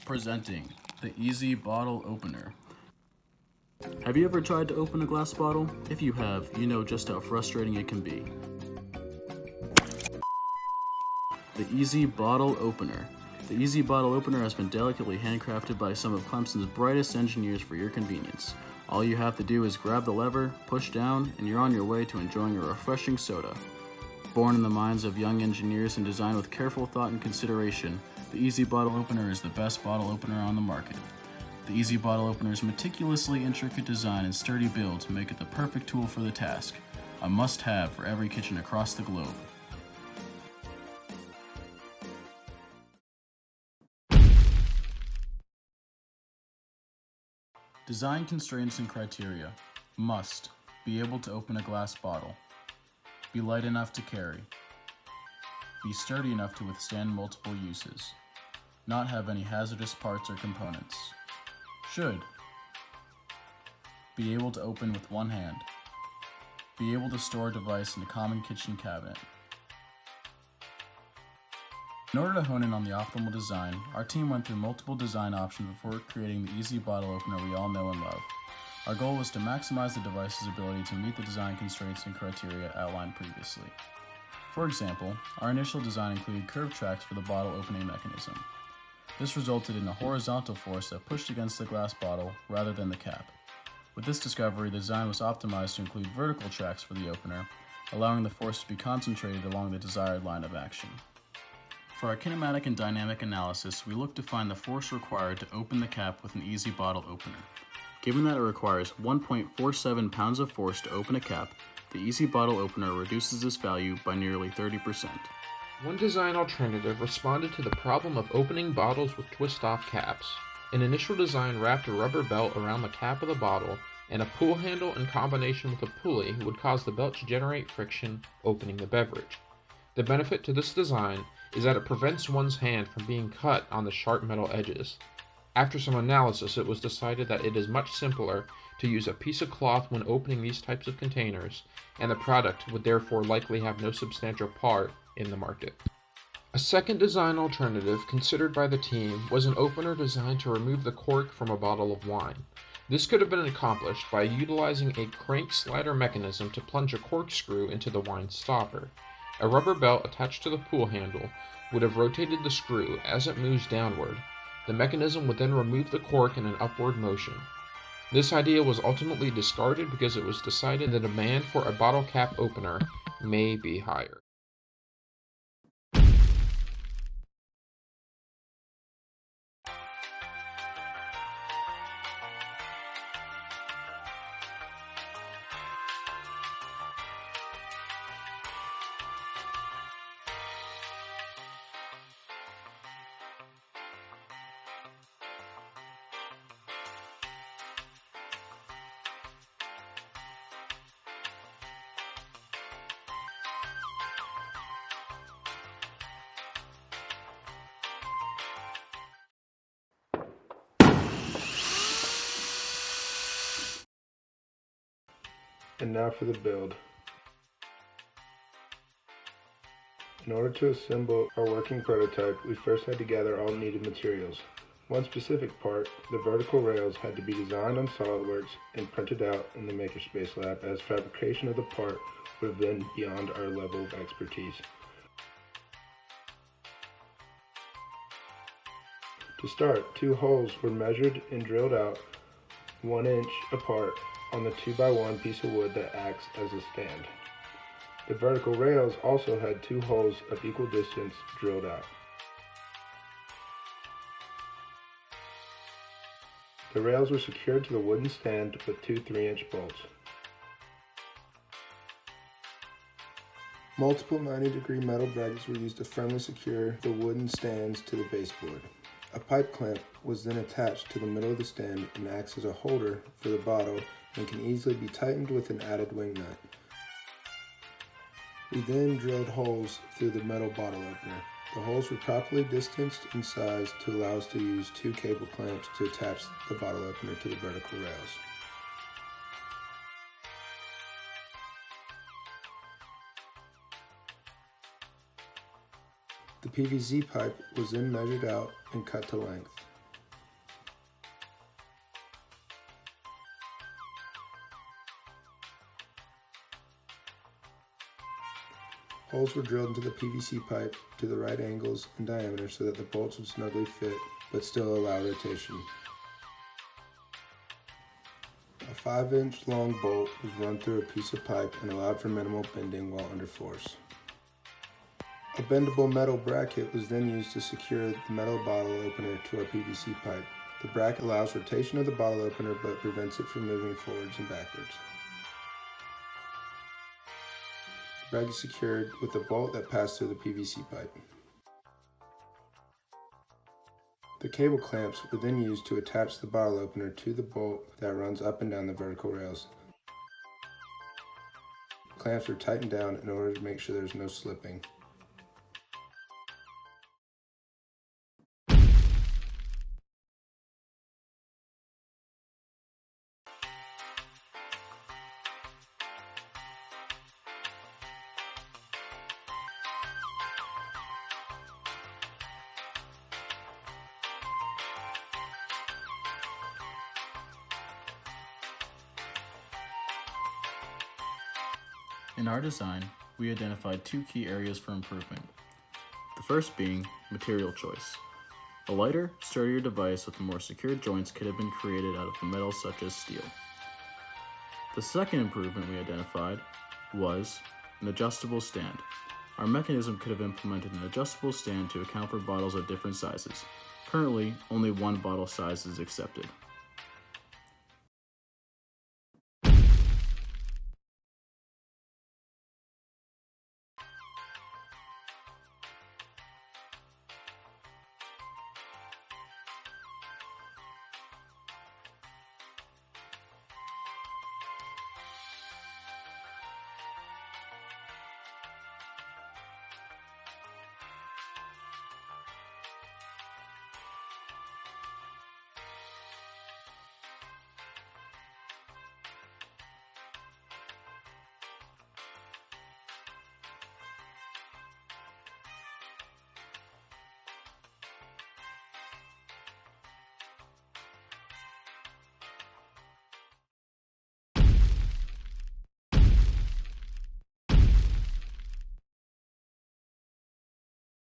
Presenting the Easy Bottle Opener. Have you ever tried to open a glass bottle? If you have, you know just how frustrating it can be. The Easy Bottle Opener. The Easy Bottle Opener has been delicately handcrafted by some of Clemson's brightest engineers for your convenience. All you have to do is grab the lever, push down, and you're on your way to enjoying a refreshing soda. Born in the minds of young engineers and designed with careful thought and consideration, the Easy Bottle Opener is the best bottle opener on the market. The Easy Bottle Opener's meticulously intricate design and sturdy build make it the perfect tool for the task, a must-have for every kitchen across the globe. Design constraints and criteria. Must be able to open a glass bottle. Be light enough to carry. Be sturdy enough to withstand multiple uses. Not have any hazardous parts or components. Should be able to open with one hand. Be able to store a device in a common kitchen cabinet. In order to hone in on the optimal design, our team went through multiple design options before creating the Easy Bottle Opener we all know and love. Our goal was to maximize the device's ability to meet the design constraints and criteria outlined previously. For example, our initial design included curved tracks for the bottle opening mechanism. This resulted in a horizontal force that pushed against the glass bottle rather than the cap. With this discovery, the design was optimized to include vertical tracks for the opener, allowing the force to be concentrated along the desired line of action. For our kinematic and dynamic analysis, we looked to find the force required to open the cap with an Easy Bottle Opener. Given that it requires 1.47 pounds of force to open a cap, the Easy Bottle Opener reduces this value by nearly 30%. One design alternative responded to the problem of opening bottles with twist-off caps. An initial design wrapped a rubber belt around the cap of the bottle, and a pull handle in combination with a pulley would cause the belt to generate friction opening the beverage. The benefit to this design is that it prevents one's hand from being cut on the sharp metal edges. After some analysis, it was decided that it is much simpler to use a piece of cloth when opening these types of containers, and the product would therefore likely have no substantial part in the market. A second design alternative considered by the team was an opener designed to remove the cork from a bottle of wine. This could have been accomplished by utilizing a crank slider mechanism to plunge a corkscrew into the wine stopper. A rubber belt attached to the pull handle would have rotated the screw as it moves downward. The mechanism would then remove the cork in an upward motion. This idea was ultimately discarded because it was decided the demand for a bottle cap opener may be higher. And now for the build. In order to assemble our working prototype, we first had to gather all needed materials. One specific part, the vertical rails, had to be designed on SolidWorks and printed out in the Makerspace lab, as fabrication of the part would have been beyond our level of expertise. To start, 2 holes were measured and drilled out 1 inch apart on the 2x1 piece of wood that acts as a stand. The vertical rails also had 2 holes of equal distance drilled out. The rails were secured to the wooden stand with 2 3-inch bolts. Multiple 90-degree metal brackets were used to firmly secure the wooden stands to the baseboard. A pipe clamp was then attached to the middle of the stand and acts as a holder for the bottle and can easily be tightened with an added wing nut. We then drilled holes through the metal bottle opener. The holes were properly distanced in size to allow us to use 2 cable clamps to attach the bottle opener to the vertical rails. The PVC pipe was then measured out and cut to length. Holes were drilled into the PVC pipe to the right angles and diameter so that the bolts would snugly fit but still allow rotation. A 5-inch long bolt was run through a piece of pipe and allowed for minimal bending while under force. A bendable metal bracket was then used to secure the metal bottle opener to our PVC pipe. The bracket allows rotation of the bottle opener but prevents it from moving forwards and backwards. The bracket is secured with a bolt that passed through the PVC pipe. The cable clamps were then used to attach the bottle opener to the bolt that runs up and down the vertical rails. Clamps are tightened down in order to make sure there's no slipping. In our design, we identified 2 key areas for improvement. The first being material choice. A lighter, sturdier device with more secure joints could have been created out of a metal such as steel. The second improvement we identified was an adjustable stand. Our mechanism could have implemented an adjustable stand to account for bottles of different sizes. Currently, only one bottle size is accepted.